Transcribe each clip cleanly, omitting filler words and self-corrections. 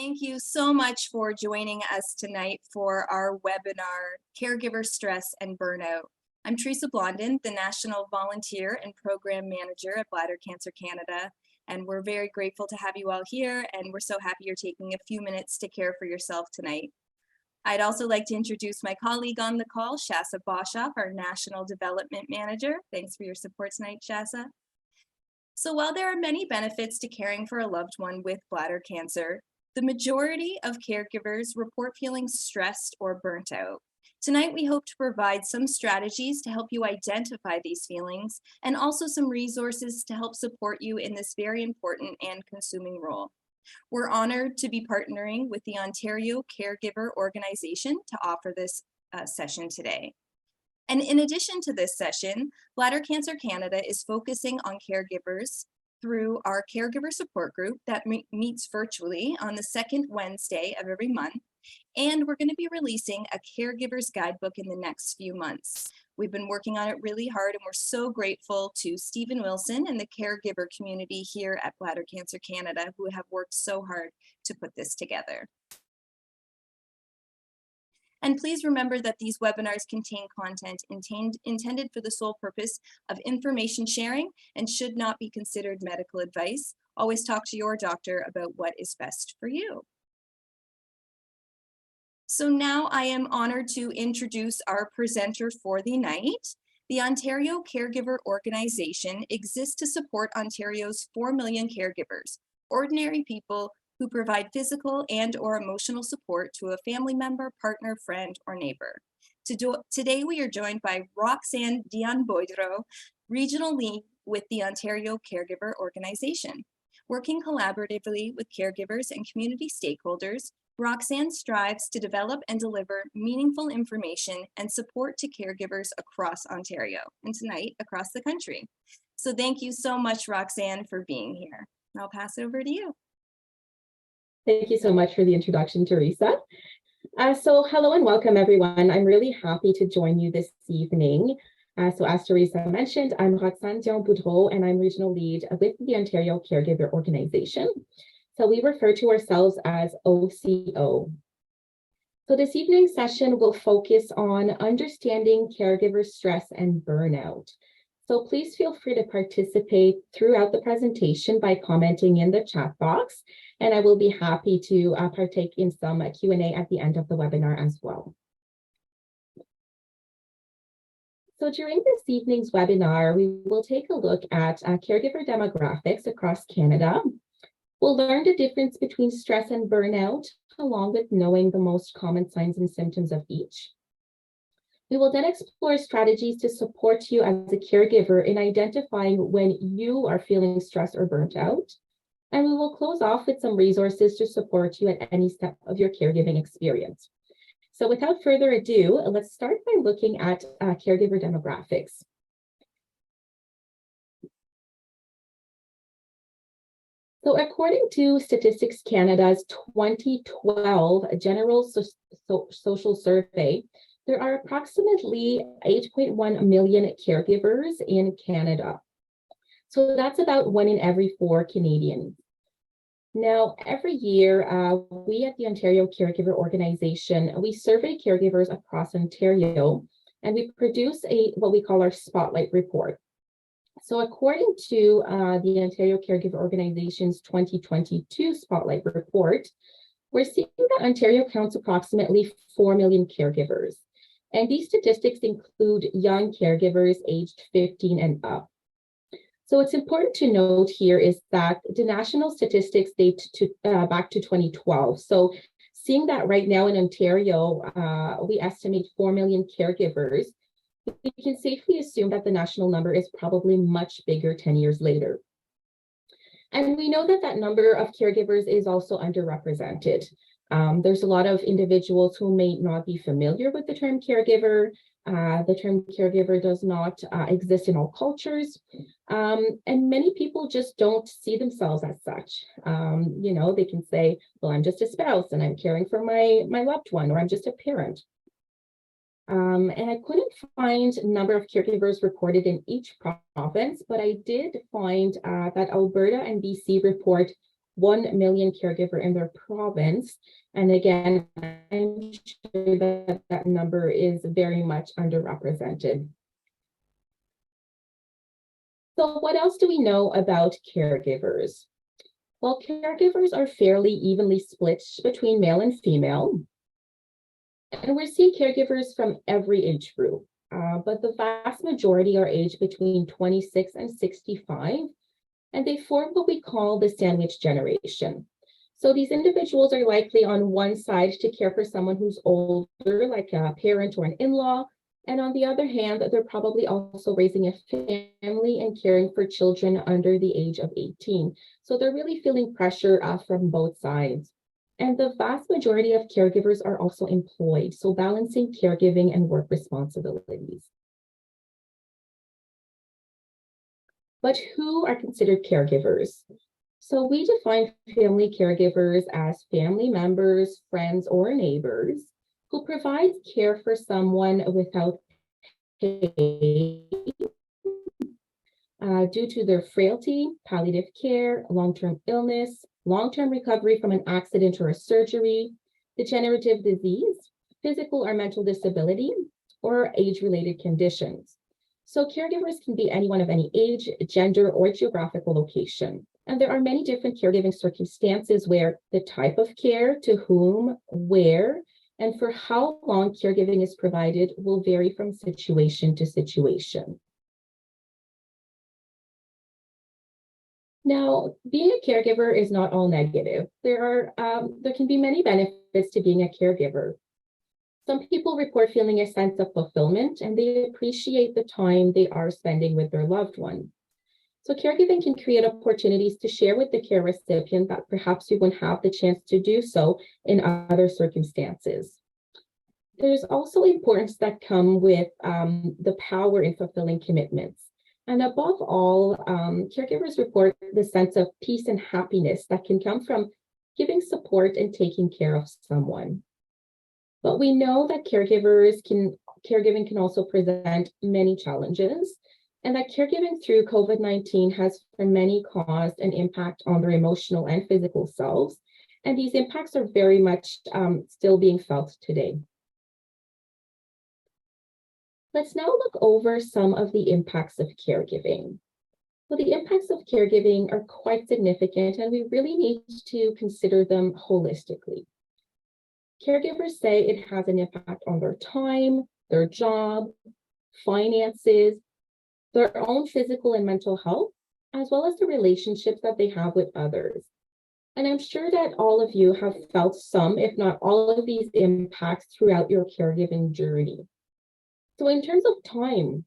Thank you so much for joining us tonight for our webinar, Caregiver Stress and Burnout. I'm Teresa Blondin, the National Volunteer and Program Manager at Bladder Cancer Canada, and we're very grateful to have you all here, and we're so happy you're taking a few minutes to care for yourself tonight. I'd also like to introduce my colleague on the call, Shasa Boshoff, our National Development Manager. Thanks for your support tonight, Shasa. So while there are many benefits to caring for a loved one with bladder cancer, the majority of caregivers report feeling stressed or burnt out. Tonight, we hope to provide some strategies to help you identify these feelings and also some resources to help support you in this very important and consuming role. We're honored to be partnering with the Ontario Caregiver Organization to offer this session today. And in addition to this session, Bladder Cancer Canada is focusing on caregivers through our caregiver support group that meets virtually on the second Wednesday of every month. And we're going to be releasing a caregiver's guidebook in the next few months. We've been working on it really hard, and we're so grateful to Stephen Wilson and the caregiver community here at Bladder Cancer Canada who have worked so hard to put this together. And please remember that these webinars contain content intended for the sole purpose of information sharing and should not be considered medical advice. Always talk to your doctor about what is best for you. So now I am honored to introduce our presenter for the night. The Ontario Caregiver Organization exists to support Ontario's 4 million caregivers, ordinary people who provide physical and/or emotional support to a family member, partner, friend, or neighbor. Today, we are joined by Roxanne Dion-Boydreau, Regional Lead with the Ontario Caregiver Organization. Working collaboratively with caregivers and community stakeholders, Roxanne strives to develop and deliver meaningful information and support to caregivers across Ontario, and tonight across the country. So thank you so much, Roxanne, for being here. I'll pass it over to you. Thank you so much for the introduction, Teresa. So hello and welcome, everyone. I'm really happy to join you this evening. So as Teresa mentioned, I'm Roxanne Dion-Boydreau, and I'm Regional Lead with the Ontario Caregiver Organization. So we refer to ourselves as OCO. So this evening's session will focus on understanding caregiver stress and burnout. So please feel free to participate throughout the presentation by commenting in the chat box, and I will be happy to partake in some Q&A at the end of the webinar as well. So during this evening's webinar, we will take a look at caregiver demographics across Canada. We'll learn the difference between stress and burnout, along with knowing the most common signs and symptoms of each. We will then explore strategies to support you as a caregiver in identifying when you are feeling stressed or burnt out. And we will close off with some resources to support you at any step of your caregiving experience. So without further ado, let's start by looking at caregiver demographics. So according to Statistics Canada's 2012 General Social Survey, there are approximately 8.1 million caregivers in Canada. So that's about 1 in every 4 Canadians. Now, every year, we at the Ontario Caregiver Organization, we survey caregivers across Ontario, and we produce what we call our Spotlight Report. So according to the Ontario Caregiver Organization's 2022 Spotlight Report, we're seeing that Ontario counts approximately 4 million caregivers. And these statistics include young caregivers aged 15 and up. So what's important to note here is that the national statistics date back to 2012. So seeing that right now in Ontario, we estimate 4 million caregivers, we can safely assume that the national number is probably much bigger 10 years later. And we know that that number of caregivers is also underrepresented. There's a lot of individuals who may not be familiar with the term caregiver. The term caregiver does not exist in all cultures. And many people just don't see themselves as such. You know, they can say, well, I'm just a spouse and I'm caring for my loved one, or I'm just a parent. And I couldn't find a number of caregivers reported in each province, but I did find that Alberta and BC report 1 million caregiver in their province. And again, I'm sure that that number is very much underrepresented. So what else do we know about caregivers? Well, caregivers are fairly evenly split between male and female. And we're seeing caregivers from every age group, but the vast majority are aged between 26 and 65, and they form what we call the sandwich generation. So these individuals are likely on one side to care for someone who's older, like a parent or an in-law, and on the other hand, they're probably also raising a family and caring for children under the age of 18. So they're really feeling pressure from both sides. And the vast majority of caregivers are also employed, so balancing caregiving and work responsibilities. But who are considered caregivers? So we define family caregivers as family members, friends, or neighbors who provide care for someone without pay due to their frailty, palliative care, long-term illness, long-term recovery from an accident or a surgery, degenerative disease, physical or mental disability, or age-related conditions. So caregivers can be anyone of any age, gender, or geographical location. And there are many different caregiving circumstances where the type of care, to whom, where, and for how long caregiving is provided will vary from situation to situation. Now, being a caregiver is not all negative. There can be many benefits to being a caregiver. Some people report feeling a sense of fulfillment and they appreciate the time they are spending with their loved one. So caregiving can create opportunities to share with the care recipient that perhaps you wouldn't have the chance to do so in other circumstances. There's also importance that come with the power in fulfilling commitments. And above all, caregivers report the sense of peace and happiness that can come from giving support and taking care of someone. But we know that caregiving can also present many challenges, and that caregiving through COVID-19 has for many caused an impact on their emotional and physical selves. And these impacts are very much still being felt today. Let's now look over some of the impacts of caregiving. Well, the impacts of caregiving are quite significant, and we really need to consider them holistically. Caregivers say it has an impact on their time, their job, finances, their own physical and mental health, as well as the relationships that they have with others. And I'm sure that all of you have felt some, if not all of these impacts throughout your caregiving journey. So in terms of time,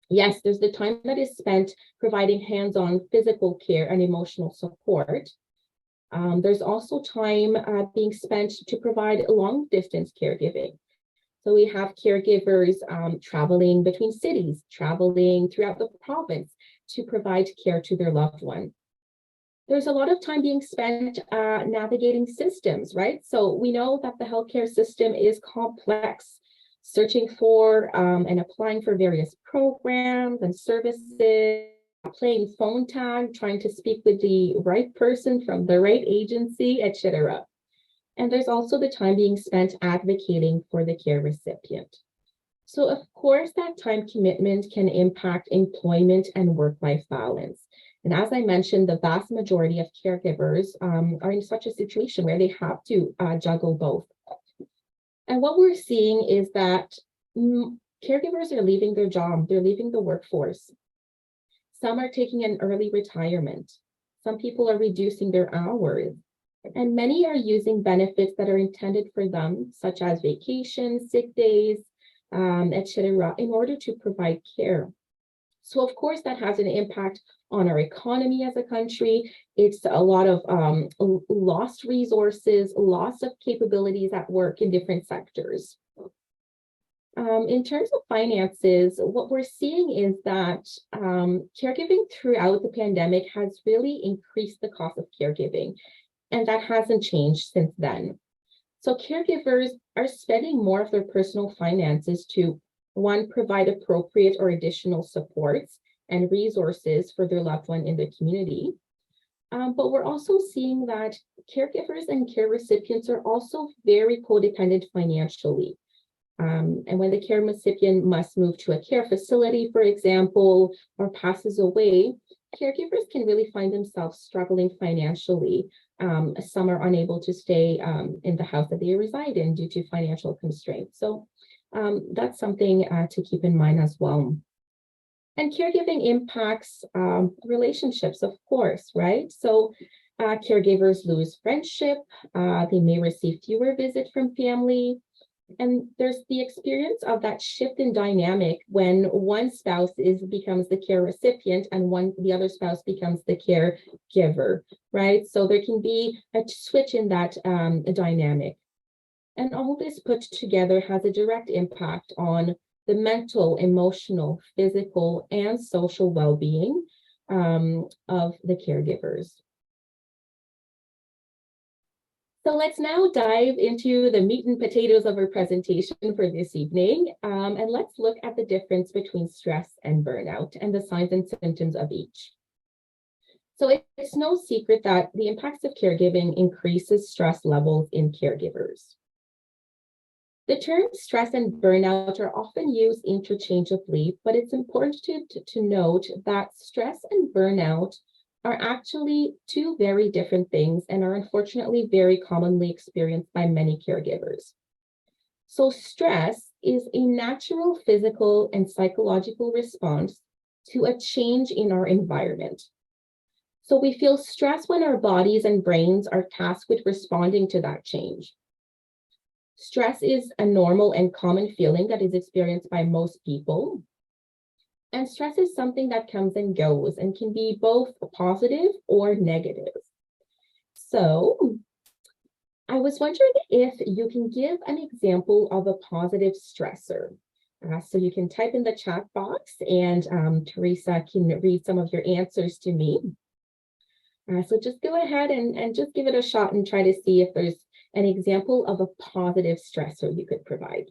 yes, there's the time that is spent providing hands-on physical care and emotional support. There's also time being spent to provide long-distance caregiving. So we have caregivers traveling between cities, traveling throughout the province to provide care to their loved one. There's a lot of time being spent navigating systems, right? So we know that the healthcare system is complex, searching for and applying for various programs and services, playing phone tag, trying to speak with the right person from the right agency, etc. And there's also the time being spent advocating for the care recipient. So of course, that time commitment can impact employment and work-life balance. And as I mentioned, the vast majority of caregivers are in such a situation where they have to juggle both. And what we're seeing is that caregivers are leaving their job, they're leaving the workforce. Some are taking an early retirement. Some people are reducing their hours. And many are using benefits that are intended for them, such as vacations, sick days, etc., in order to provide care. So of course, that has an impact on our economy as a country. It's a lot of lost resources, loss of capabilities at work in different sectors. In terms of finances, what we're seeing is that caregiving throughout the pandemic has really increased the cost of caregiving, and that hasn't changed since then. So caregivers are spending more of their personal finances to, one, provide appropriate or additional supports and resources for their loved one in the community. But we're also seeing that caregivers and care recipients are also very codependent financially. And when the care recipient must move to a care facility, for example, or passes away, caregivers can really find themselves struggling financially. Some are unable to stay in the house that they reside in due to financial constraints. So that's something to keep in mind as well. And caregiving impacts relationships, of course, right? So caregivers lose friendship, they may receive fewer visits from family, and there's the experience of that shift in dynamic when one spouse becomes the care recipient and the other spouse becomes the caregiver, right? So there can be a switch in that dynamic. And all this put together has a direct impact on the mental, emotional, physical, and social well-being of the caregivers. So let's now dive into the meat and potatoes of our presentation for this evening. And let's look at the difference between stress and burnout and the signs and symptoms of each. So it's no secret that the impacts of caregiving increases stress levels in caregivers. The terms stress and burnout are often used interchangeably, but it's important to note that stress and burnout are actually two very different things and are unfortunately very commonly experienced by many caregivers. So stress is a natural physical and psychological response to a change in our environment. So we feel stress when our bodies and brains are tasked with responding to that change. Stress is a normal and common feeling that is experienced by most people. And stress is something that comes and goes and can be both positive or negative. So I was wondering if you can give an example of a positive stressor. So you can type in the chat box and Teresa can read some of your answers to me. So just go ahead and just give it a shot and try to see if there's an example of a positive stressor you could provide.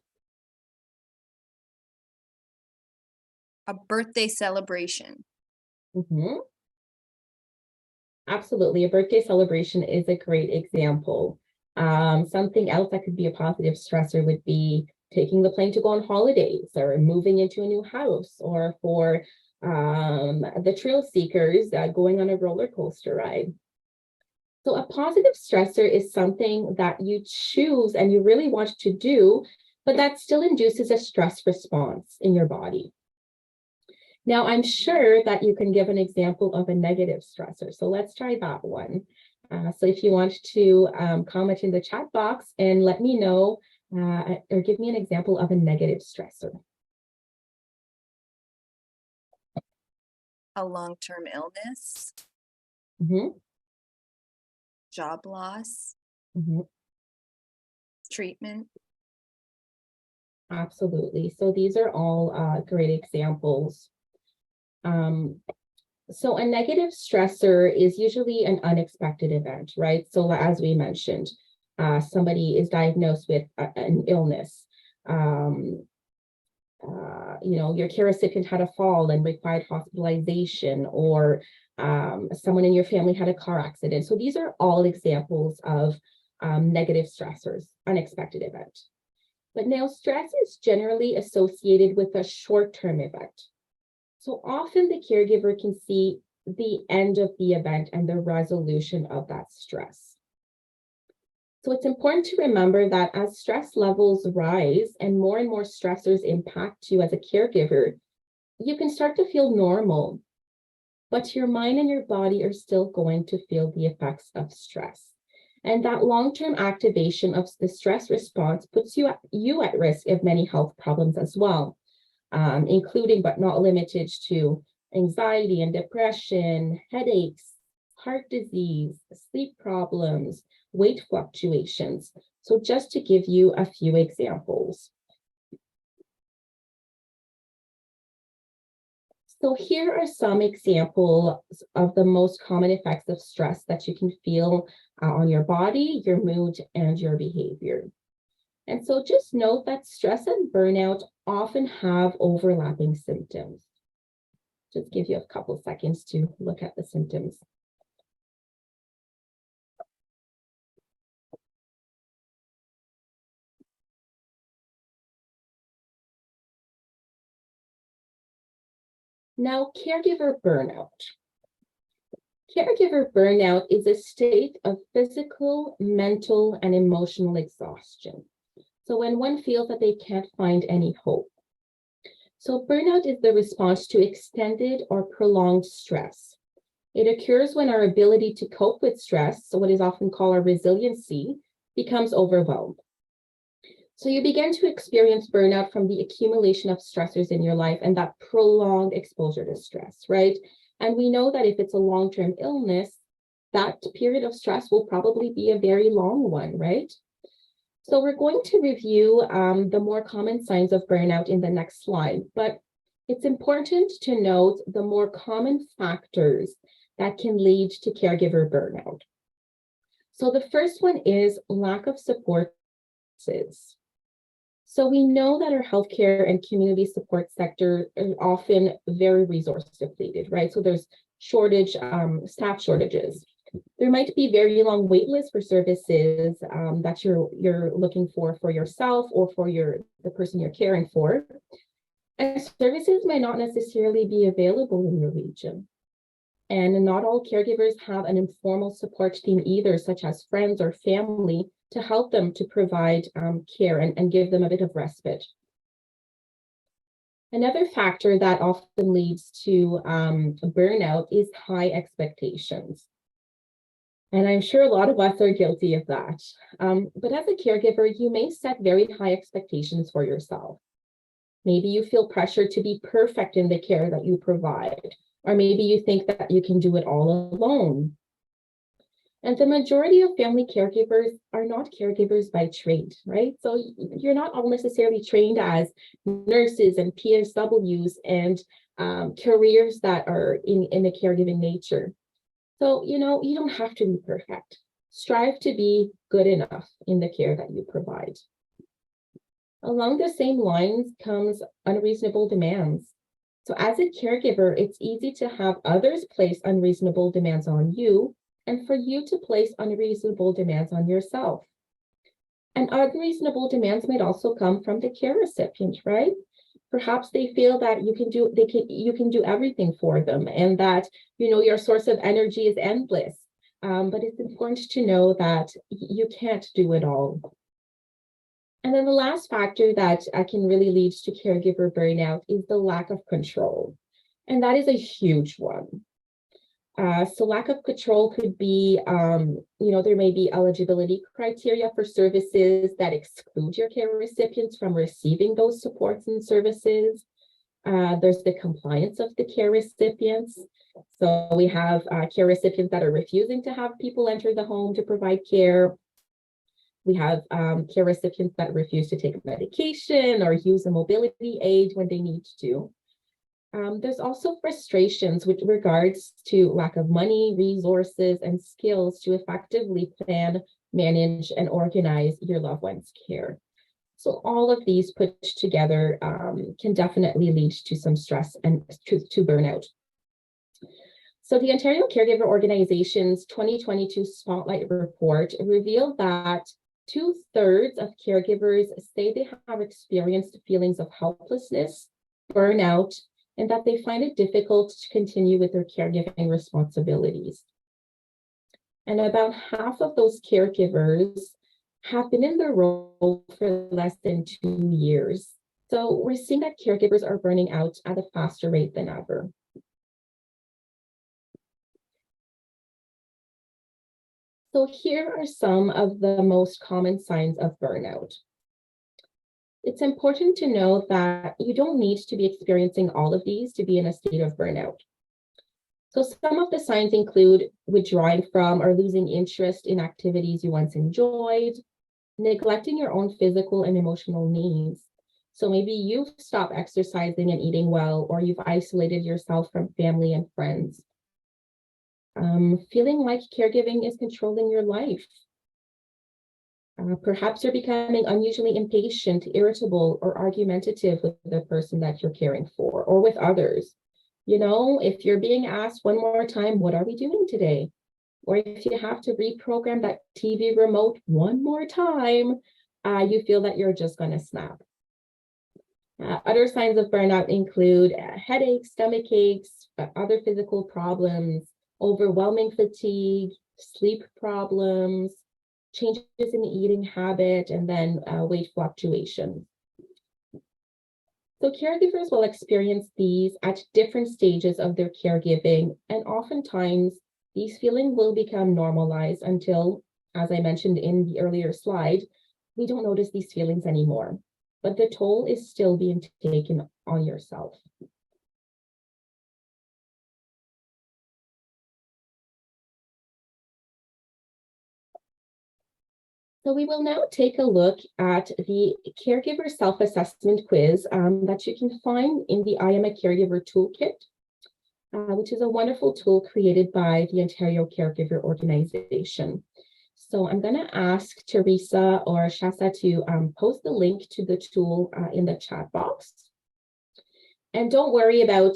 A birthday celebration. Mm-hmm. Absolutely. A birthday celebration is a great example. Something else that could be a positive stressor would be taking the plane to go on holidays or moving into a new house, or for the thrill seekers going on a roller coaster ride. So a positive stressor is something that you choose and you really want to do, but that still induces a stress response in your body. Now, I'm sure that you can give an example of a negative stressor. So let's try that one. So if you want to comment in the chat box and let me know or give me an example of a negative stressor. A long-term illness. Mm-hmm. Job loss. Mm-hmm. Treatment. Absolutely. So these are all great examples. So a negative stressor is usually an unexpected event, right? So as we mentioned, somebody is diagnosed with an illness. Your care recipient had a fall and required hospitalization, or someone in your family had a car accident. So these are all examples of negative stressors, unexpected event. But now stress is generally associated with a short-term event. So often the caregiver can see the end of the event and the resolution of that stress. So it's important to remember that as stress levels rise and more stressors impact you as a caregiver, you can start to feel normal, but your mind and your body are still going to feel the effects of stress. And that long-term activation of the stress response puts you at risk of many health problems as well. Including but not limited to anxiety and depression, headaches, heart disease, sleep problems, weight fluctuations. So just to give you a few examples. So here are some examples of the most common effects of stress that you can feel on your body, your mood, and your behavior. And so just note that stress and burnout often have overlapping symptoms. Just give you a couple seconds to look at the symptoms. Now, caregiver burnout. Caregiver burnout is a state of physical, mental, and emotional exhaustion. So when one feels that they can't find any hope. So burnout is the response to extended or prolonged stress. It occurs when our ability to cope with stress, so what is often called our resiliency, becomes overwhelmed. So you begin to experience burnout from the accumulation of stressors in your life and that prolonged exposure to stress, right? And we know that if it's a long-term illness, that period of stress will probably be a very long one, right? So we're going to review the more common signs of burnout in the next slide, but it's important to note the more common factors that can lead to caregiver burnout. So the first one is lack of support. So we know that our healthcare and community support sector are often very resource depleted, right? So there's staff shortages. There might be very long wait lists for services that you're looking for yourself or for the person you're caring for. And services may not necessarily be available in your region. And not all caregivers have an informal support team either, such as friends or family, to help them to provide care and give them a bit of respite. Another factor that often leads to burnout is high expectations. And I'm sure a lot of us are guilty of that. But as a caregiver, you may set very high expectations for yourself. Maybe you feel pressure to be perfect in the care that you provide, or maybe you think that you can do it all alone. And the majority of family caregivers are not caregivers by trade, right? So you're not all necessarily trained as nurses and PSWs and careers that are in a caregiving nature. So, you don't have to be perfect. Strive to be good enough in the care that you provide. Along the same lines comes unreasonable demands. So as a caregiver, it's easy to have others place unreasonable demands on you and for you to place unreasonable demands on yourself. And unreasonable demands might also come from the care recipient, right? Perhaps they feel that you can do everything for them and that, your source of energy is endless. But it's important to know that you can't do it all. And then the last factor that can really lead to caregiver burnout is the lack of control. And that is a huge one. So lack of control could be, there may be eligibility criteria for services that exclude your care recipients from receiving those supports and services. There's the compliance of the care recipients. So we have care recipients that are refusing to have people enter the home to provide care. We have care recipients that refuse to take medication or use a mobility aid when they need to. There's also frustrations with regards to lack of money, resources, and skills to effectively plan, manage, and organize your loved one's care. So all of these put together can definitely lead to some stress and to burnout. So the Ontario Caregiver Organization's 2022 Spotlight Report revealed that 2/3 of caregivers say they have experienced feelings of helplessness, burnout, and that they find it difficult to continue with their caregiving responsibilities. And about half of those caregivers have been in their role for less than 2 years. So we're seeing that caregivers are burning out at a faster rate than ever. So here are some of the most common signs of burnout. It's important to note that you don't need to be experiencing all of these to be in a state of burnout. So some of the signs include withdrawing from or losing interest in activities you once enjoyed, neglecting your own physical and emotional needs. So maybe you've stopped exercising and eating well, or you've isolated yourself from family and friends. Feeling like caregiving is controlling your life. Perhaps you're becoming unusually impatient, irritable, or argumentative with the person that you're caring for or with others. If you're being asked one more time, what are we doing today? Or if you have to reprogram that TV remote one more time, you feel that you're just going to snap. Other signs of burnout include headaches, stomach aches, other physical problems, overwhelming fatigue, sleep problems, changes in eating habit, and then weight fluctuations. So caregivers will experience these at different stages of their caregiving, and oftentimes these feelings will become normalized until, as I mentioned in the earlier slide, we don't notice these feelings anymore, but the toll is still being taken on yourself. So we will now take a look at the caregiver self-assessment quiz that you can find in the I Am a Caregiver toolkit, which is a wonderful tool created by the Ontario Caregiver Organization. So I'm going to ask Teresa or Shasa to post the link to the tool in the chat box. And don't worry about,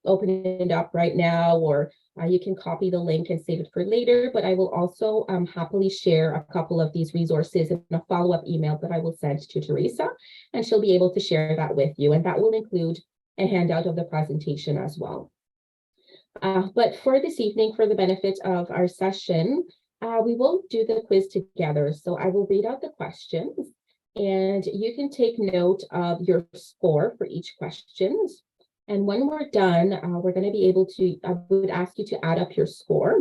opening it up right now, or you can copy the link and save it for later, but I will also happily share a couple of these resources in a follow-up email that I will send to Teresa, and she'll be able to share that with you. And that will include a handout of the presentation as well. But for this evening, for the benefit of our session, we will do the quiz together. So I will read out the questions, and you can take note of your score for each question. And when we're done, we're going to be able to, I would ask you to add up your score,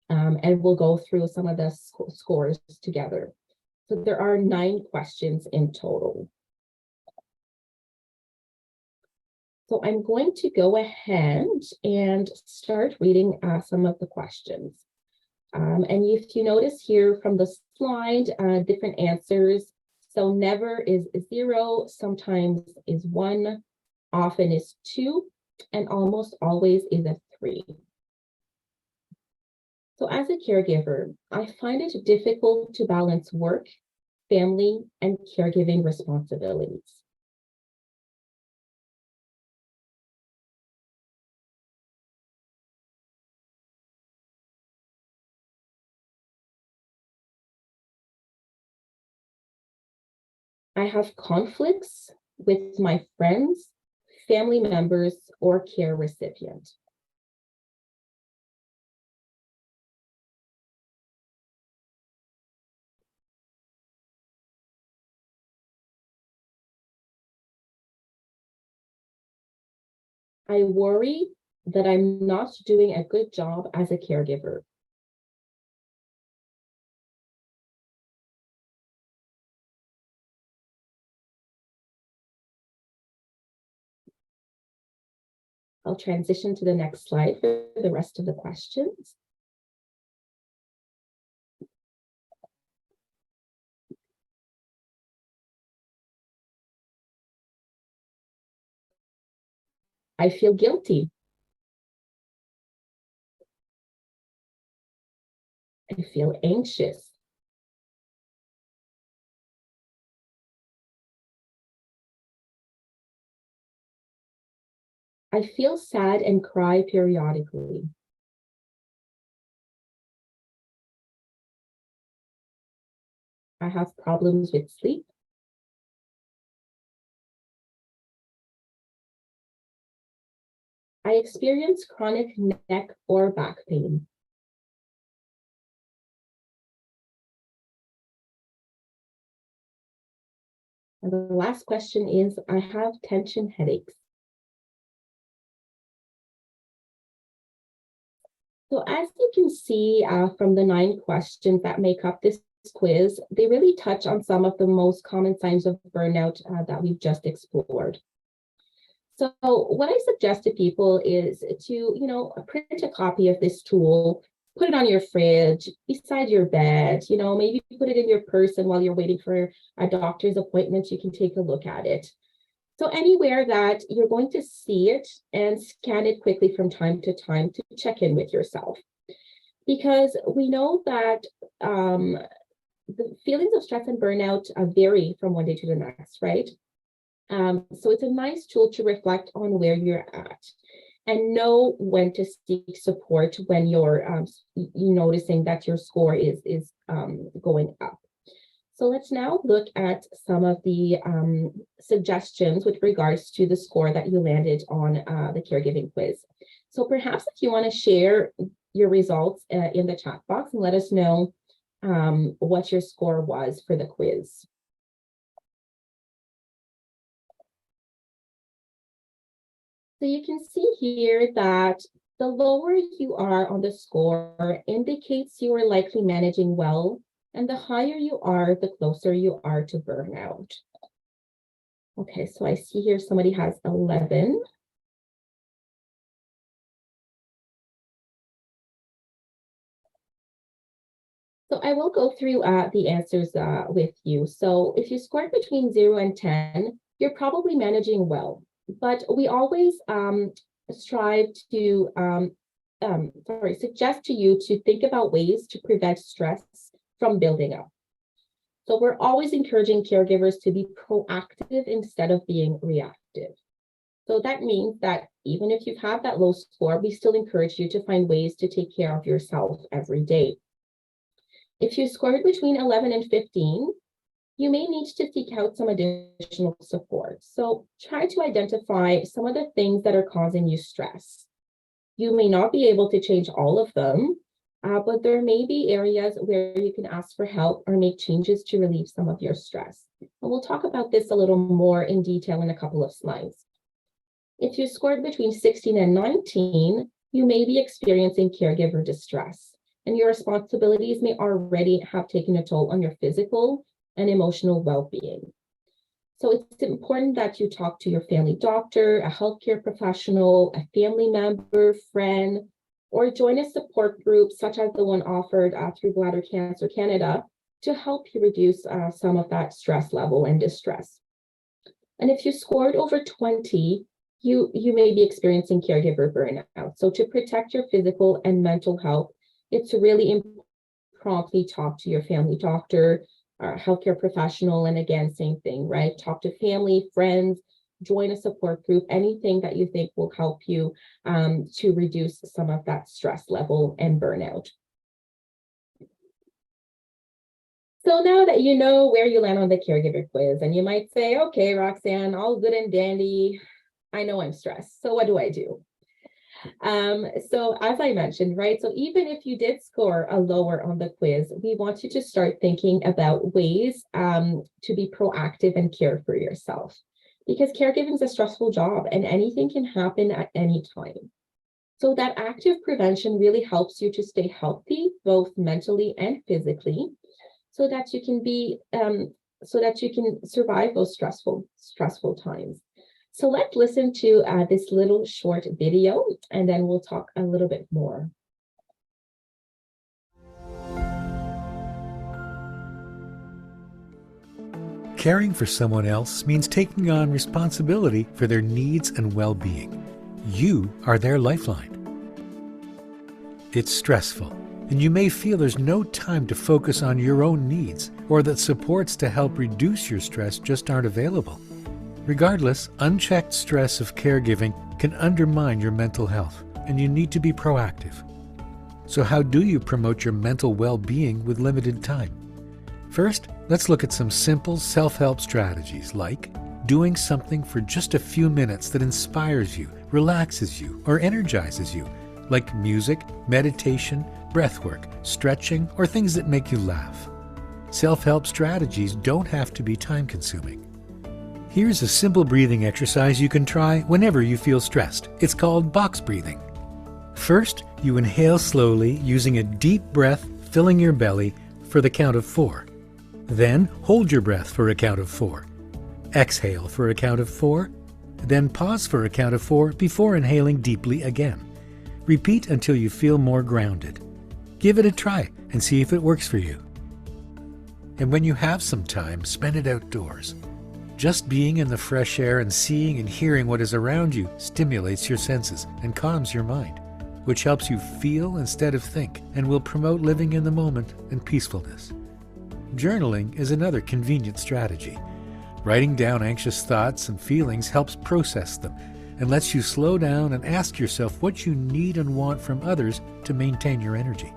and we'll go through some of the scores together. So there are 9 questions in total. So I'm going to go ahead and start reading some of the questions. And if you notice here from the slide, different answers. So never is 0, sometimes is 1, often is 2, and almost always is a 3. So as a caregiver, I find it difficult to balance work, family, and caregiving responsibilities. I have conflicts with my friends, family members, or care recipient. I worry that I'm not doing a good job as a caregiver. I'll transition to the next slide for the rest of the questions. I feel guilty. I feel anxious. I feel sad and cry periodically. I have problems with sleep. I experience chronic neck or back pain. And the last question is, I have tension headaches. So as you can see from the 9 questions that make up this quiz, they really touch on some of the most common signs of burnout that we've just explored. So what I suggest to people is to, print a copy of this tool, put it on your fridge, beside your bed, maybe put it in your purse, and while you're waiting for a doctor's appointment, you can take a look at it. So anywhere that you're going to see it, and scan it quickly from time to time to check in with yourself. Because we know that the feelings of stress and burnout vary from one day to the next, right? So it's a nice tool to reflect on where you're at and know when to seek support when you're noticing that your score is going up. So let's now look at some of the suggestions with regards to the score that you landed on the caregiving quiz. So perhaps if you want to share your results in the chat box and let us know what your score was for the quiz. So you can see here that the lower you are on the score indicates you are likely managing well, and the higher you are, the closer you are to burnout. Okay, so I see here somebody has 11. So I will go through the answers with you. So if you scored between 0 and 10, you're probably managing well. But we always strive to, suggest to you to think about ways to prevent stress from building up. So we're always encouraging caregivers to be proactive instead of being reactive. So that means that even if you have that low score, we still encourage you to find ways to take care of yourself every day. If you scored between 11 and 15, you may need to seek out some additional support. So try to identify some of the things that are causing you stress. You may not be able to change all of them, but there may be areas where you can ask for help or make changes to relieve some of your stress. And we'll talk about this a little more in detail in a couple of slides. If you scored between 16 and 19, you may be experiencing caregiver distress, and your responsibilities may already have taken a toll on your physical and emotional well-being. So it's important that you talk to your family doctor, a healthcare professional, a family member, friend, or join a support group such as the one offered through Bladder Cancer Canada to help you reduce some of that stress level and distress. And if you scored over 20, you may be experiencing caregiver burnout. So to protect your physical and mental health, it's really important to promptly talk to your family doctor, or healthcare professional, and again, same thing, right? Talk to family, friends, join a support group, anything that you think will help you to reduce some of that stress level and burnout. So now that you know where you land on the caregiver quiz, and you might say, okay, Roxanne, all good and dandy, I know I'm stressed, so what do I do? So as I mentioned, right, so even if you did score a lower on the quiz, we want you to start thinking about ways to be proactive and care for yourself, because caregiving is a stressful job and anything can happen at any time. So that active prevention really helps you to stay healthy, both mentally and physically, so that you can survive those stressful times. So let's listen to this little short video, and then we'll talk a little bit more. Caring for someone else means taking on responsibility for their needs and well-being. You are their lifeline. It's stressful, and you may feel there's no time to focus on your own needs, or that supports to help reduce your stress just aren't available. Regardless, unchecked stress of caregiving can undermine your mental health, and you need to be proactive. So how do you promote your mental well-being with limited time? First, let's look at some simple self-help strategies like doing something for just a few minutes that inspires you, relaxes you, or energizes you, like music, meditation, breathwork, stretching, or things that make you laugh. Self-help strategies don't have to be time-consuming. Here's a simple breathing exercise you can try whenever you feel stressed. It's called box breathing. First, you inhale slowly using a deep breath, filling your belly for the count of 4. Then hold your breath for a count of 4. Exhale for a count of 4. Then pause for a count of 4 before inhaling deeply again. Repeat until you feel more grounded. Give it a try and see if it works for you. And when you have some time, spend it outdoors. Just being in the fresh air and seeing and hearing what is around you stimulates your senses and calms your mind, which helps you feel instead of think and will promote living in the moment and peacefulness. Journaling is another convenient strategy. Writing down anxious thoughts and feelings helps process them and lets you slow down and ask yourself what you need and want from others to maintain your energy.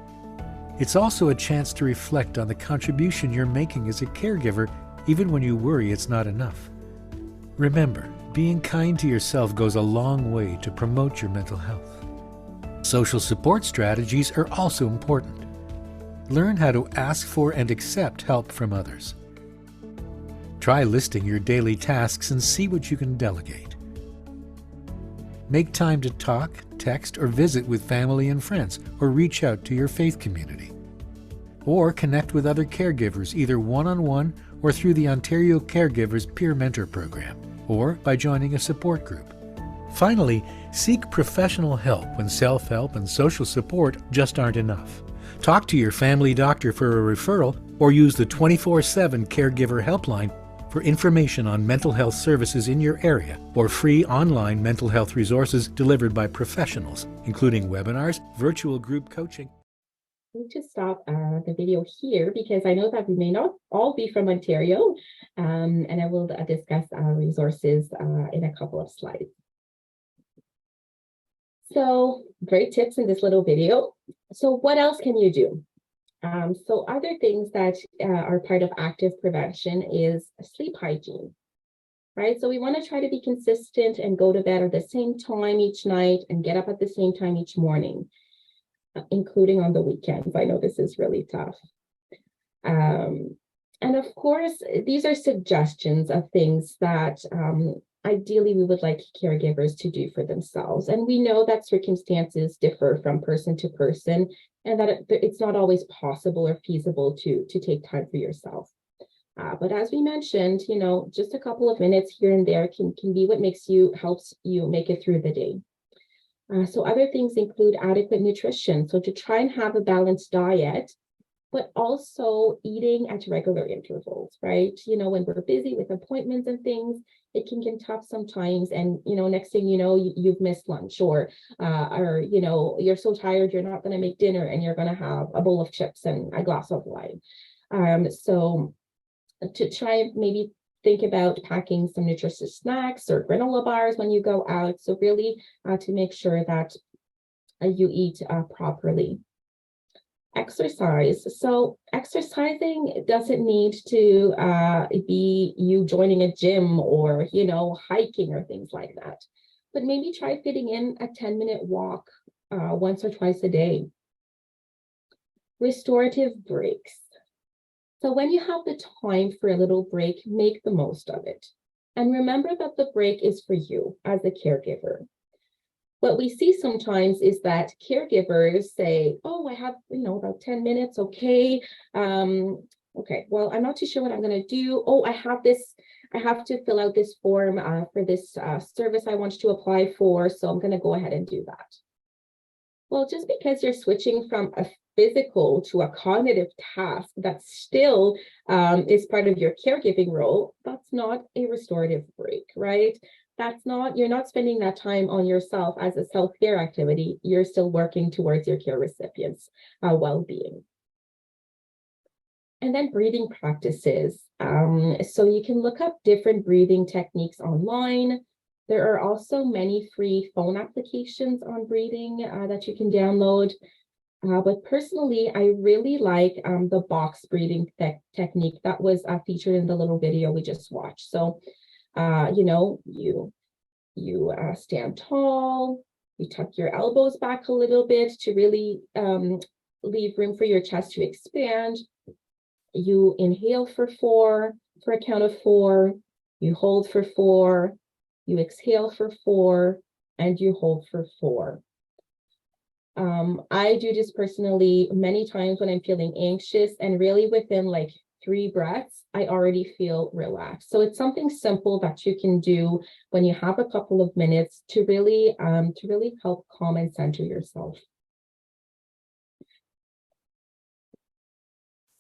It's also a chance to reflect on the contribution you're making as a caregiver, even when you worry it's not enough. Remember, being kind to yourself goes a long way to promote your mental health. Social support strategies are also important. Learn how to ask for and accept help from others. Try listing your daily tasks and see what you can delegate. Make time to talk, text, or visit with family and friends, or reach out to your faith community. Or connect with other caregivers either one-on-one or through the Ontario Caregivers Peer Mentor Program, or by joining a support group. Finally, seek professional help when self-help and social support just aren't enough. Talk to your family doctor for a referral, or use the 24/7 Caregiver Helpline for information on mental health services in your area, or free online mental health resources delivered by professionals, including webinars, virtual group coaching. I need to stop the video here because I know that we may not all be from Ontario, and I will discuss resources in a couple of slides. So great tips in this little video. So what else can you do? So other things that are part of active prevention is sleep hygiene, right? So we want to try to be consistent and go to bed at the same time each night and get up at the same time each morning, including on the weekends. I know this is really tough. And of course, these are suggestions of things that ideally we would like caregivers to do for themselves. And we know that circumstances differ from person to person, and that it's not always possible or feasible to take time for yourself. But as we mentioned, just a couple of minutes here and there can be what helps you make it through the day. So other things include adequate nutrition. So to try and have a balanced diet, but also eating at regular intervals, right? When we're busy with appointments and things, it can get tough sometimes. And, next thing you know, you've missed lunch, or you're so tired, you're not going to make dinner and you're going to have a bowl of chips and a glass of wine. So to try and maybe think about packing some nutritious snacks or granola bars when you go out. So really to make sure that you eat properly. Exercise. So exercising doesn't need to be you joining a gym or, hiking or things like that. But maybe try fitting in a 10-minute walk once or twice a day. Restorative breaks. So when you have the time for a little break, make the most of it. And remember that the break is for you as a caregiver. What we see sometimes is that caregivers say, oh, I have, about 10 minutes. Okay. Okay. Well, I'm not too sure what I'm going to do. Oh, I have to fill out this form for this service I want to apply for. So I'm going to go ahead and do that. Well, just because you're switching from a physical to a cognitive task that still is part of your caregiving role, that's not a restorative break, right? You're not spending that time on yourself as a self-care activity. You're still working towards your care recipients' well-being. And then breathing practices. So you can look up different breathing techniques online. There are also many free phone applications on breathing that you can download. But personally, I really like the box breathing technique that was featured in the little video we just watched. So you stand tall, you tuck your elbows back a little bit to really leave room for your chest to expand. You inhale for a count of 4, you hold for 4, you exhale for 4, and you hold for 4. I do this personally many times when I'm feeling anxious, and really within like 3 breaths, I already feel relaxed. So it's something simple that you can do when you have a couple of minutes to really help calm and center yourself.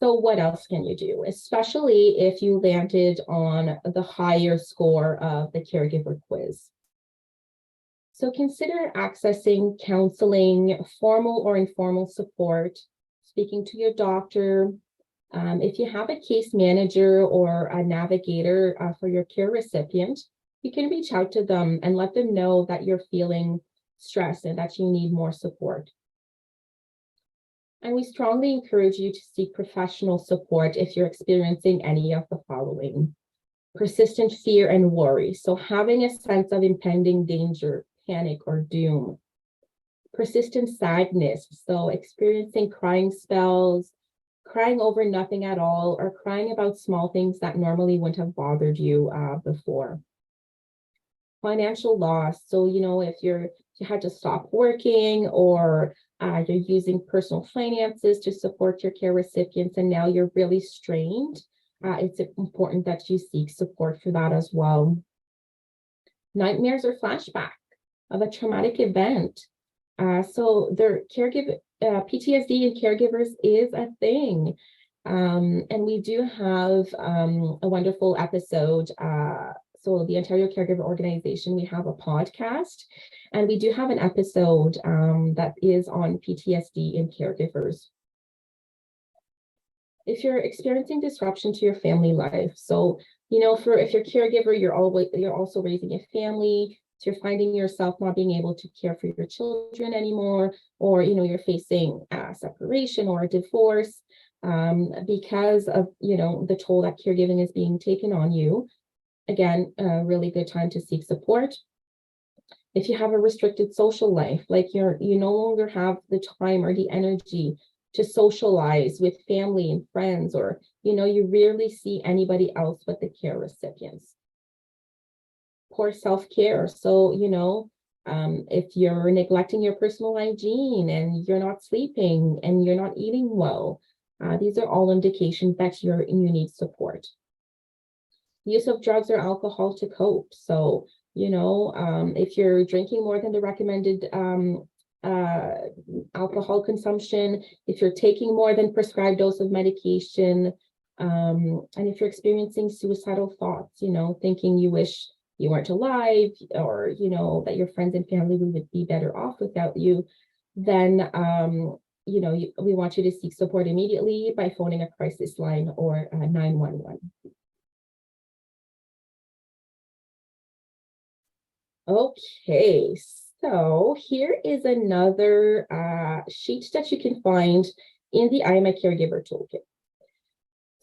So what else can you do, especially if you landed on the higher score of the caregiver quiz? So consider accessing counseling, formal or informal support, speaking to your doctor. If you have a case manager or a navigator for your care recipient, you can reach out to them and let them know that you're feeling stressed and that you need more support. And we strongly encourage you to seek professional support if you're experiencing any of the following: persistent fear and worry. So having a sense of impending danger, panic, or doom. Persistent sadness. So experiencing crying spells, crying over nothing at all, or crying about small things that normally wouldn't have bothered you before. Financial loss. So, if you had to stop working, or you're using personal finances to support your care recipients and now you're really strained, it's important that you seek support for that as well. Nightmares or flashback of a traumatic event. So their caregiver PTSD in caregivers is a thing. And we do have a wonderful episode. So the Ontario Caregiver Organization, we have a podcast, and we do have an episode that is on PTSD in caregivers. If you're experiencing disruption to your family life, so if you're a caregiver, you're also raising a family. So you're finding yourself not being able to care for your children anymore, or you're facing a separation or a divorce because of the toll that caregiving is being taken on you. Again, a really good time to seek support. If you have a restricted social life, like you no longer have the time or the energy to socialize with family and friends, or you rarely see anybody else but the care recipients. Poor self-care. So if you're neglecting your personal hygiene and you're not sleeping and you're not eating well, these are all indications that you need support. Use of drugs or alcohol to cope. So if you're drinking more than the recommended alcohol consumption, if you're taking more than prescribed dose of medication, and if you're experiencing suicidal thoughts, thinking you wish you weren't alive, or that your friends and family would be better off without you, then we want you to seek support immediately by phoning a crisis line or 911. Okay, so here is another sheet that you can find in the I Am a Caregiver toolkit.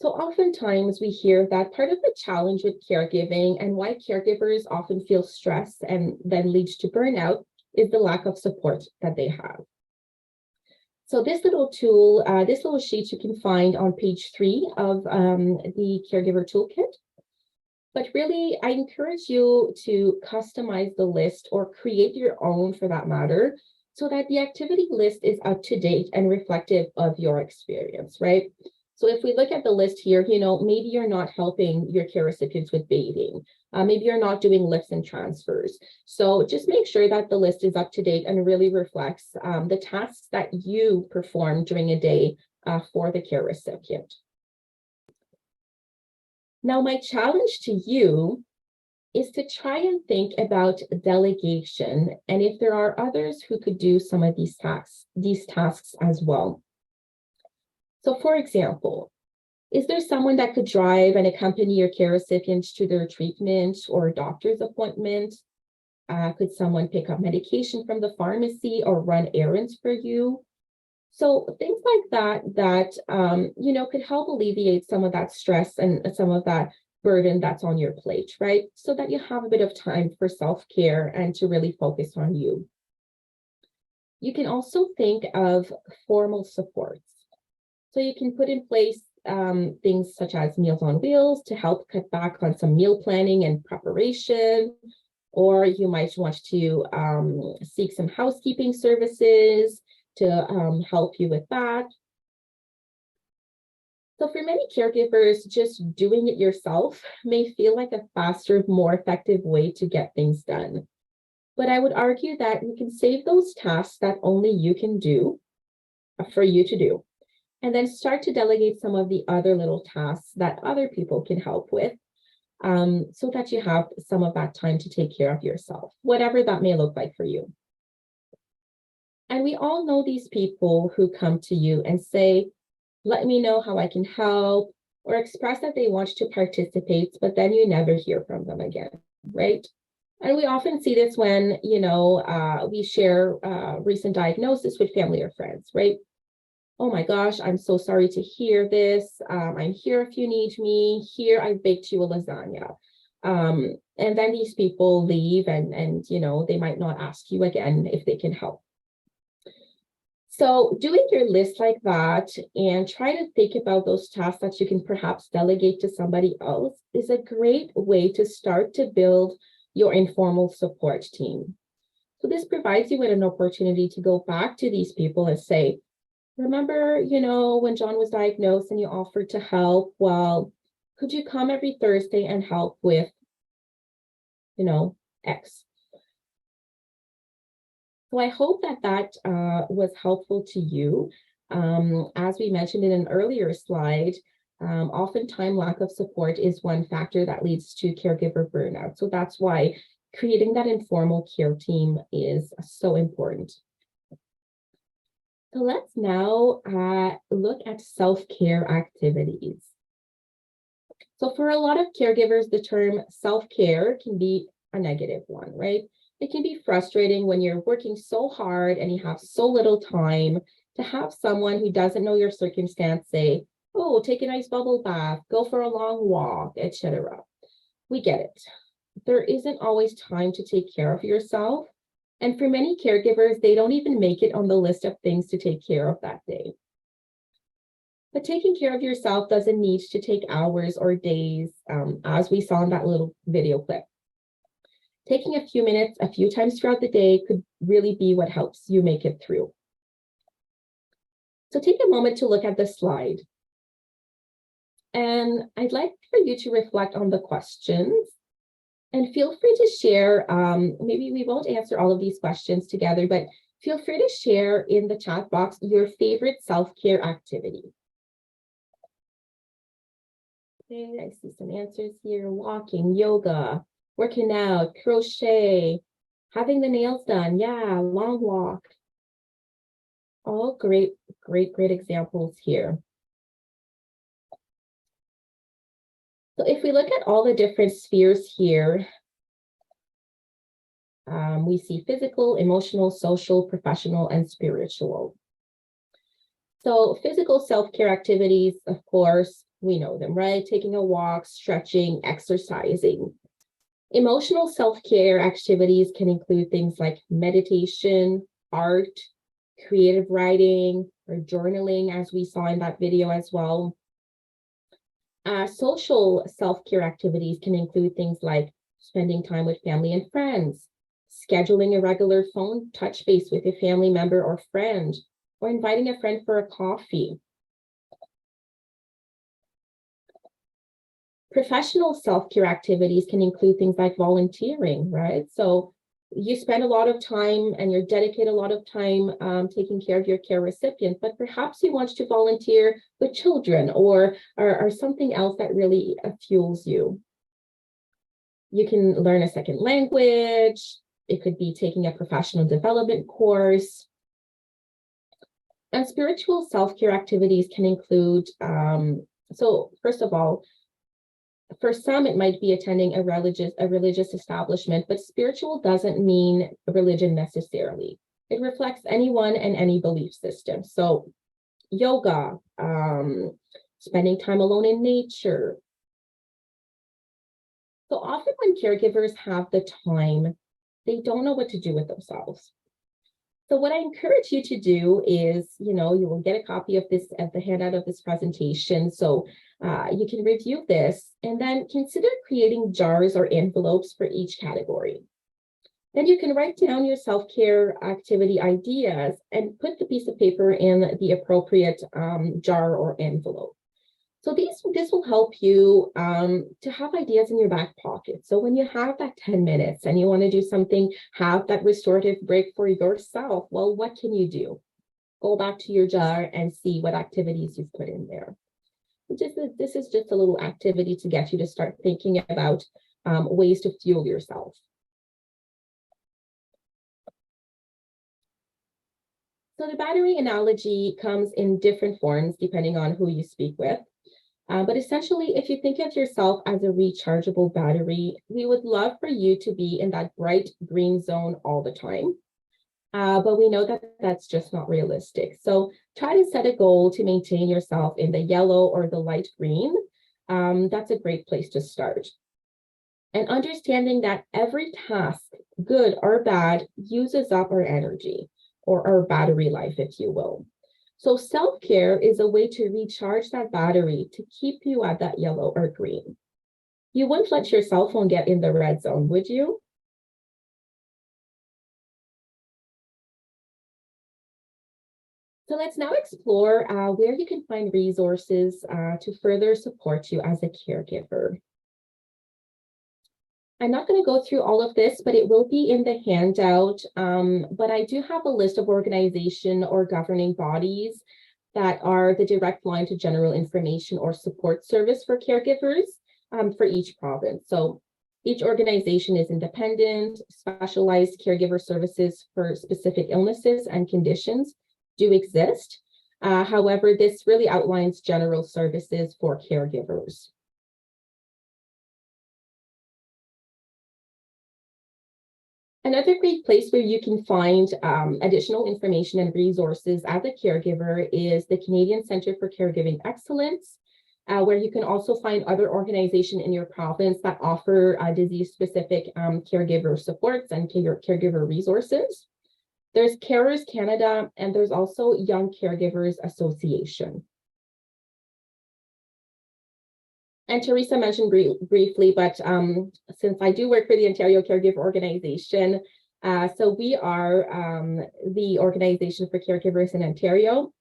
So oftentimes we hear that part of the challenge with caregiving and why caregivers often feel stress and then leads to burnout is the lack of support that they have. So this little tool, this little sheet you can find on page 3 of the Caregiver Toolkit. But really, I encourage you to customize the list or create your own for that matter, so that the activity list is up to date and reflective of your experience, right? So if we look at the list here, maybe you're not helping your care recipients with bathing. Maybe you're not doing lifts and transfers. So just make sure that the list is up to date and really reflects the tasks that you perform during a day for the care recipient. Now, my challenge to you is to try and think about delegation and if there are others who could do some of these tasks as well. So for example, is there someone that could drive and accompany your care recipients to their treatment or doctor's appointment? Could someone pick up medication from the pharmacy or run errands for you? So things like that could help alleviate some of that stress and some of that burden that's on your plate, right? So that you have a bit of time for self-care and to really focus on you. You can also think of formal supports. So you can put in place things such as Meals on Wheels to help cut back on some meal planning and preparation, or you might want to seek some housekeeping services to help you with that. So for many caregivers, just doing it yourself may feel like a faster, more effective way to get things done. But I would argue that you can save those tasks that only you can do for you to do, and then start to delegate some of the other little tasks that other people can help with, so that you have some of that time to take care of yourself, whatever that may look like for you. And we all know these people who come to you and say, let me know how I can help, or express that they want to participate, but then you never hear from them again, right? And we often see this when, we share recent diagnosis with family or friends, right? oh my gosh, I'm so sorry to hear this. I'm here if you need me. Here, I baked you a lasagna. And then these people leave and they might not ask you again if they can help. So doing your list like that and try to think about those tasks that you can perhaps delegate to somebody else is a great way to start to build your informal support team. So this provides you with an opportunity to go back to these people and say, remember, when John was diagnosed and you offered to help, well, could you come every Thursday and help with, X? So I hope that was helpful to you. As we mentioned in an earlier slide, oftentimes lack of support is one factor that leads to caregiver burnout. So that's why creating that informal care team is so important. So let's now look at self-care activities. So for a lot of caregivers, the term self-care can be a negative one, right? It can be frustrating when you're working so hard and you have so little time to have someone who doesn't know your circumstance say, oh, take a nice bubble bath, go for a long walk, etc. We get it. There isn't always time to take care of yourself. And for many caregivers, they don't even make it on the list of things to take care of that day. But taking care of yourself doesn't need to take hours or days, as we saw in that little video clip. Taking a few minutes, a few times throughout the day could really be what helps you make it through. So take a moment to look at the slide. And I'd like for you to reflect on the questions and feel free to share. Maybe we won't answer all of these questions together, but feel free to share in the chat box your favorite self-care activity. Okay, I see some answers here. Walking, yoga, working out, crochet, having the nails done. Yeah, long walk. All great examples here. So if we look at all the different spheres here, we see physical, emotional, social, professional, and spiritual. So physical self-care activities, of course, we know them, right? Taking a walk, stretching, exercising. Emotional self-care activities can include things like meditation, art, creative writing, or journaling, as we saw in that video as well. Social self-care activities can include things like spending time with family and friends, scheduling a regular phone touch base with a family member or friend, or inviting a friend for a coffee. Professional self-care activities can include things like volunteering, right? So you spend a lot of time and you dedicate a lot of time taking care of your care recipient, but perhaps you want to volunteer with children or something else that really fuels you. You can learn a second language. It could be taking a professional development course. And spiritual self-care activities can include, so first of all, for some, it might be attending a religious establishment, but spiritual doesn't mean religion necessarily. It reflects anyone and any belief system. So yoga, spending time alone in nature. So often when caregivers have the time, they don't know what to do with themselves. So what I encourage you to do is, you will get a copy of this at the handout of this presentation. So you can review this and then consider creating jars or envelopes for each category. Then you can write down your self-care activity ideas and put the piece of paper in the appropriate jar or envelope. So this will help you to have ideas in your back pocket. So when you have that 10 minutes and you want to do something, have that restorative break for yourself, well, what can you do? Go back to your jar and see what activities you've put in there. This is just a little activity to get you to start thinking about ways to fuel yourself. So the battery analogy comes in different forms depending on who you speak with. But essentially, if you think of yourself as a rechargeable battery, we would love for you to be in that bright green zone all the time. but we know that that's just not realistic. So try to set a goal to maintain yourself in the yellow or the light green. That's a great place to start. And understanding that every task, good or bad, uses up our energy or our battery life, if you will. So self-care is a way to recharge that battery to keep you at that yellow or green. You wouldn't let your cell phone get in the red zone, would you? So let's now explore where you can find resources to further support you as a caregiver. I'm not going to go through all of this, but it will be in the handout. But I do have a list of organization or governing bodies that are the direct line to general information or support service for caregivers for each province. So each organization is independent. Specialized caregiver services for specific illnesses and conditions do exist. However, this really outlines general services for caregivers. Another great place where you can find additional information and resources as a caregiver is the Canadian Centre for Caregiving Excellence, where you can also find other organizations in your province that offer disease-specific caregiver supports and caregiver resources. There's Carers Canada, and there's also Young Caregivers Association. And Teresa mentioned briefly, but since I do work for the Ontario Caregiver Organization, so we are the organization for caregivers in Ontario.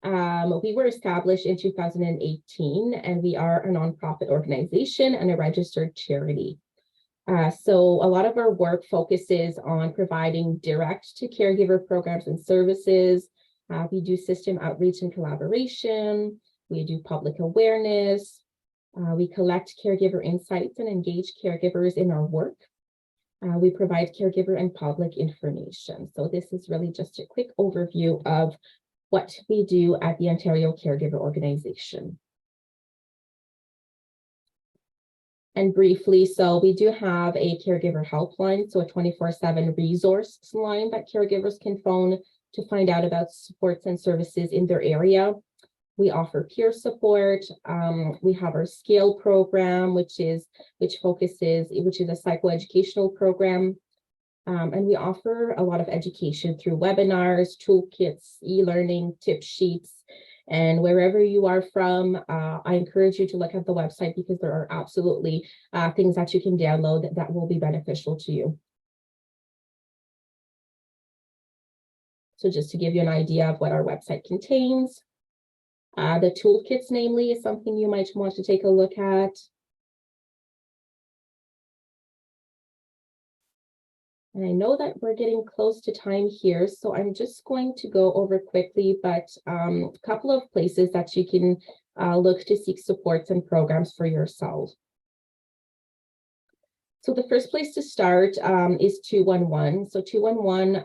We were established in 2018, and we are a nonprofit organization and a registered charity. So a lot of our work focuses on providing direct to caregiver programs and services. We do system outreach and collaboration. We do public awareness. We collect caregiver insights and engage caregivers in our work. We provide caregiver and public information. So this is really just a quick overview of what we do at the Ontario Caregiver Organization. And briefly, so we do have a caregiver helpline, so a 24/7 resource line that caregivers can phone to find out about supports and services in their area. We offer peer support. We have our SCALE program, which is a psychoeducational program. And we offer a lot of education through webinars, toolkits, e-learning, tip sheets. And wherever you are from, I encourage you to look at the website because there are absolutely things that you can download that will be beneficial to you. So just to give you an idea of what our website contains. The toolkits, namely, is something you might want to take a look at. And I know that we're getting close to time here, so I'm just going to go over quickly, but a couple of places that you can look to seek supports and programs for yourself. So the first place to start is 211. So 211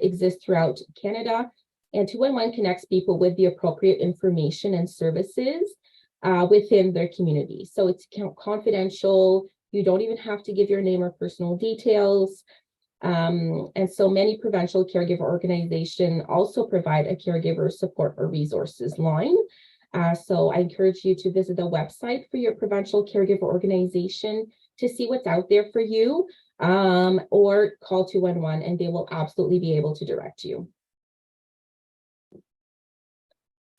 exists throughout Canada. And 211 connects people with the appropriate information and services within their community. So it's confidential. You don't even have to give your name or personal details. And so many provincial caregiver organizations also provide a caregiver support or resources line. So I encourage you to visit the website for your provincial caregiver organization to see what's out there for you, or call 211 and they will absolutely be able to direct you.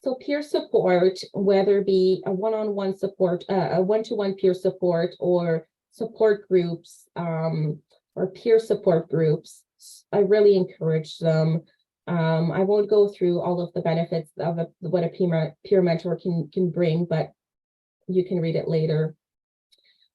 So peer support, whether it be a one-on-one support, a one-to-one peer support, or support groups, or peer support groups, I really encourage them. I won't go through all of the benefits of what a peer mentor can bring, but you can read it later.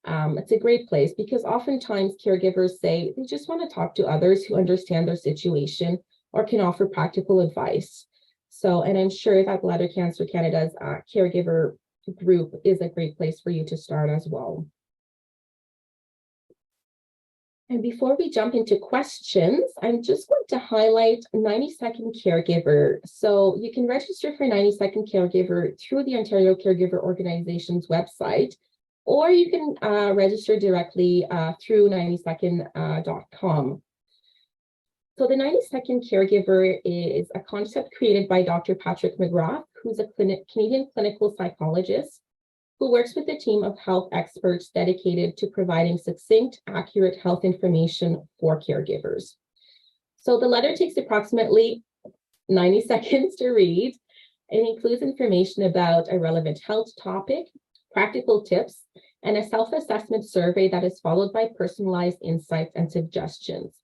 It's a great place because oftentimes caregivers say they just want to talk to others who understand their situation or can offer practical advice. So, and I'm sure that Bladder Cancer Canada's caregiver group is a great place for you to start as well. And before we jump into questions, I'm just going to highlight 90-second caregiver. So you can register for 90-second caregiver through the Ontario Caregiver Organization's website, or you can register directly through 90second.com. So the 90-second caregiver is a concept created by Dr. Patrick McGrath, who's a Canadian clinical psychologist who works with a team of health experts dedicated to providing succinct, accurate health information for caregivers. So the letter takes approximately 90 seconds to read. It includes information about a relevant health topic, practical tips, and a self-assessment survey that is followed by personalized insights and suggestions.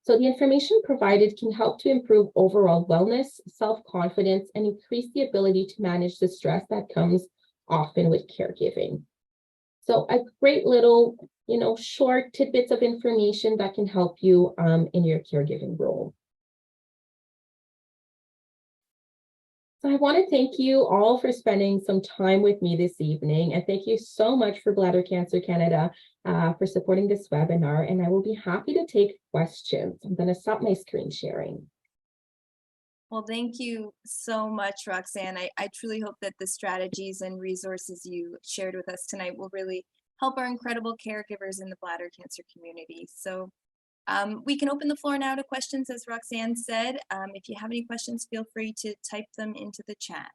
So the information provided can help to improve overall wellness, self-confidence, and increase the ability to manage the stress that comes often with caregiving. So a great little, short tidbits of information that can help you in your caregiving role. So I want to thank you all for spending some time with me this evening, and thank you so much for Bladder Cancer Canada for supporting this webinar, and I will be happy to take questions. I'm going to stop my screen sharing. Well, thank you so much, Roxanne. I truly hope that the strategies and resources you shared with us tonight will really help our incredible caregivers in the bladder cancer community. So we can open the floor now to questions, as Roxanne said. If you have any questions, feel free to type them into the chat.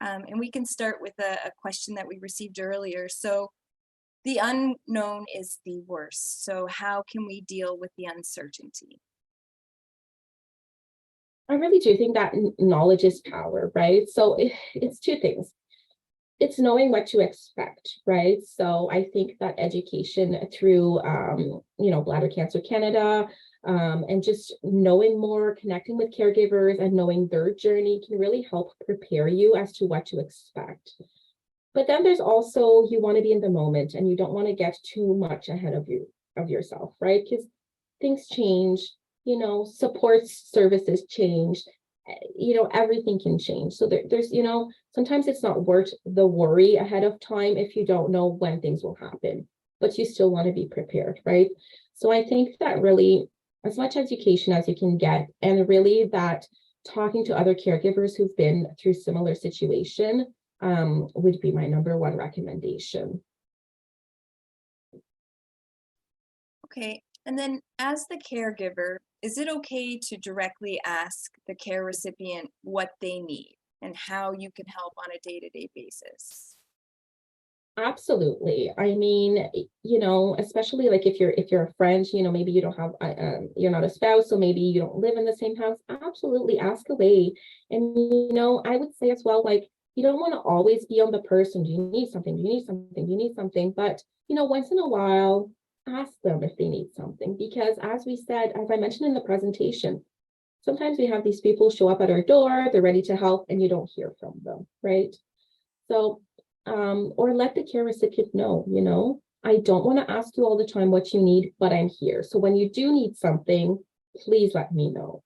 And we can start with a question that we received earlier. So the unknown is the worst. So how can we deal with the uncertainty? I really do think that knowledge is power, right? So it's two things. It's knowing what to expect, right? So I think that education through, Bladder Cancer Canada, and just knowing more, connecting with caregivers and knowing their journey can really help prepare you as to what to expect. But then there's also, you want to be in the moment and you don't want to get too much ahead of yourself, right? Because things change, support services change, everything can change. So there's, sometimes it's not worth the worry ahead of time if you don't know when things will happen, but you still want to be prepared, right? So I think that really as much education as you can get, and really that talking to other caregivers who've been through similar situation would be my number one recommendation. Okay, and then as the caregiver, is it okay to directly ask the care recipient what they need and how you can help on a day-to-day basis? Absolutely. I mean, especially like if you're a friend, maybe you don't have, you're not a spouse, so maybe you don't live in the same house. Absolutely, ask away. And I would say as well, like, you don't want to always be on the person. Do you need something? Do you need something? Do you need something? But once in a while, ask them if they need something, because as I mentioned in the presentation, sometimes we have these people show up at our door, they're ready to help, and you don't hear from them, right? So, or let the care recipient know, I don't want to ask you all the time what you need, but I'm here. So when you do need something, please let me know.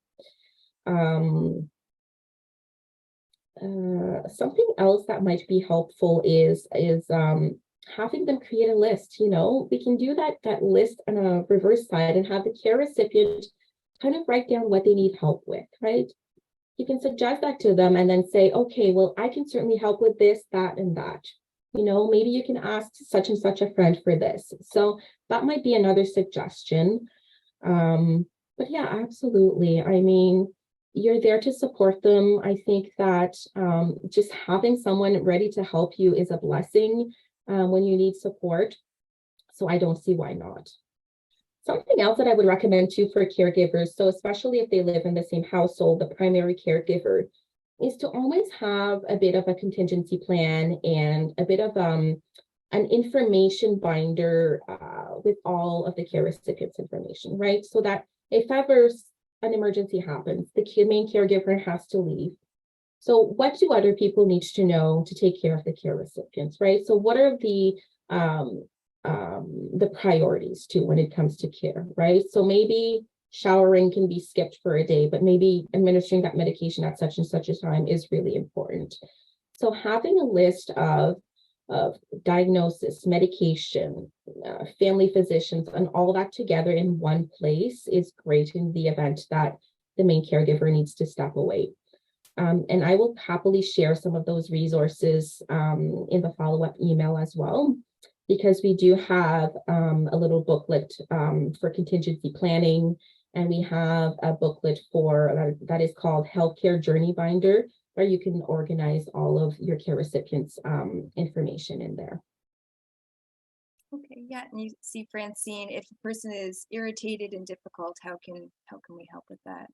Something else that might be helpful is having them create a list. We can do that list on a reverse side and have the care recipient kind of write down what they need help with, right? You can suggest that to them and then say, okay, well, I can certainly help with this, that, and that. Maybe you can ask such and such a friend for this. So that might be another suggestion. But yeah, absolutely. I mean, you're there to support them. I think that just having someone ready to help you is a blessing when you need support. So I don't see why not. Something else that I would recommend too for caregivers, so especially if they live in the same household, the primary caregiver, is to always have a bit of a contingency plan and a bit of an information binder with all of the care recipients' information, right? So that if ever an emergency happens, the main caregiver has to leave. So what do other people need to know to take care of the care recipients, right? So what are the priorities too when it comes to care, right? So maybe showering can be skipped for a day, but maybe administering that medication at such and such a time is really important. So having a list of diagnosis, medication, family physicians, and all that together in one place is great in the event that the main caregiver needs to step away. And I will happily share some of those resources in the follow-up email as well, because we do have a little booklet for contingency planning And we have a booklet for that is called Healthcare Journey Binder, where you can organize all of your care recipients' information in there. Okay, yeah, and you see, Francine, if a person is irritated and difficult, how can we help with that?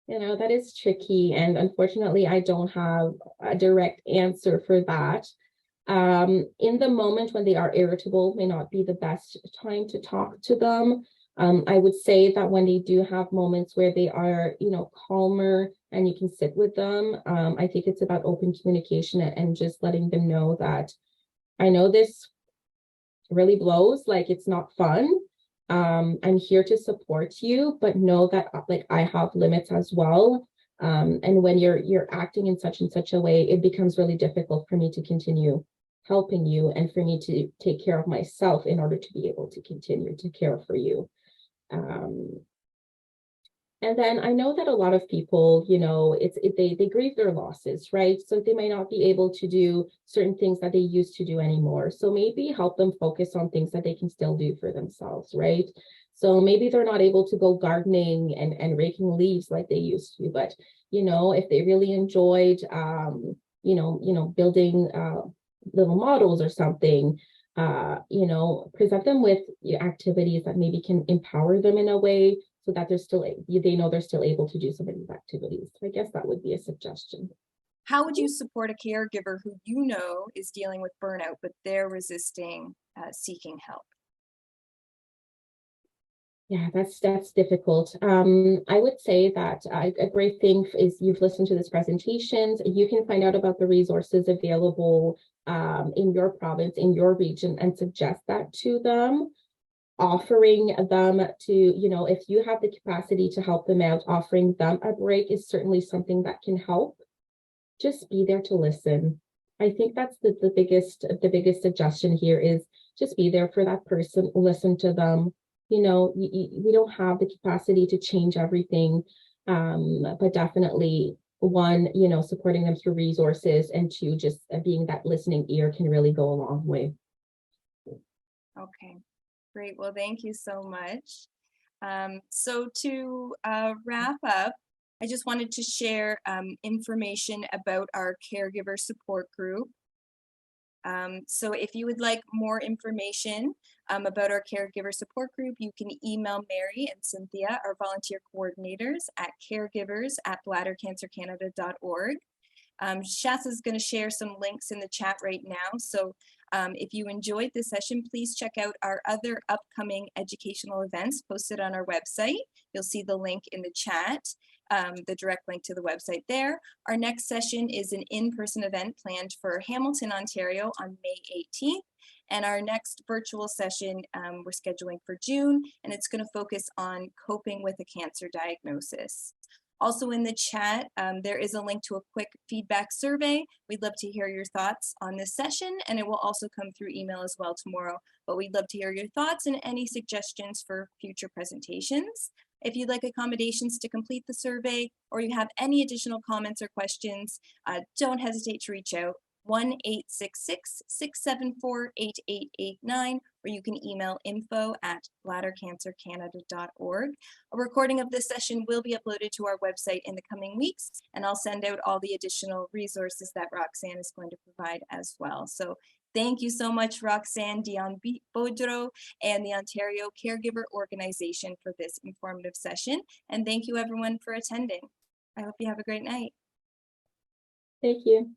You know, that is tricky, and unfortunately, I don't have a direct answer for that. In the moment when they are irritable may not be the best time to talk to them. I would say that when they do have moments where they are, calmer and you can sit with them, I think it's about open communication and just letting them know that I know this really blows, like it's not fun. I'm here to support you, but know that like I have limits as well. And when you're acting in such and such a way, it becomes really difficult for me to continue helping you and for me to take care of myself in order to be able to continue to care for you. And then I know that a lot of people, they grieve their losses, right? So they may not be able to do certain things that they used to do anymore. So maybe help them focus on things that they can still do for themselves, right? So maybe they're not able to go gardening and raking leaves like they used to, but if they really enjoyed building little models or something, present them with activities that maybe can empower them in a way so that they know they're still able to do some of these activities. So I guess that would be a suggestion. How would you support a caregiver who is dealing with burnout, but they're resisting seeking help? Yeah, that's difficult. I would say that a great thing is you've listened to this presentations. You can find out about the resources available in your province, in your region, and suggest that to them. Offering them to, if you have the capacity to help them out, offering them a break is certainly something that can help. Just be there to listen. I think that's the biggest suggestion here is just be there for that person, listen to them. We don't have the capacity to change everything, but definitely one, supporting them through resources, and two, just being that listening ear can really go a long way. Okay. Great. Well, thank you so much. So to wrap up, I just wanted to share information about our caregiver support group. So if you would like more information about our caregiver support group, you can email Mary and Cynthia, our volunteer coordinators, at caregivers@bladdercancercanada.org. Shasta is going to share some links in the chat right now. So if you enjoyed this session, please check out our other upcoming educational events posted on our website. You'll see the link in the chat, the direct link to the website there. Our next session is an in-person event planned for Hamilton, Ontario on May 18th. And our next virtual session we're scheduling for June, and it's going to focus on coping with a cancer diagnosis. Also in the chat, there is a link to a quick feedback survey. We'd love to hear your thoughts on this session, and it will also come through email as well tomorrow. But we'd love to hear your thoughts and any suggestions for future presentations. If you'd like accommodations to complete the survey, or you have any additional comments or questions, don't hesitate to reach out. 1-866-674-8889, or you can email info@bladdercancercanada.org. A recording of this session will be uploaded to our website in the coming weeks, and I'll send out all the additional resources that Roxanne is going to provide as well. So thank you so much, Roxanne, Dion Bodro, and the Ontario Caregiver Organization for this informative session. And thank you everyone for attending. I hope you have a great night. Thank you.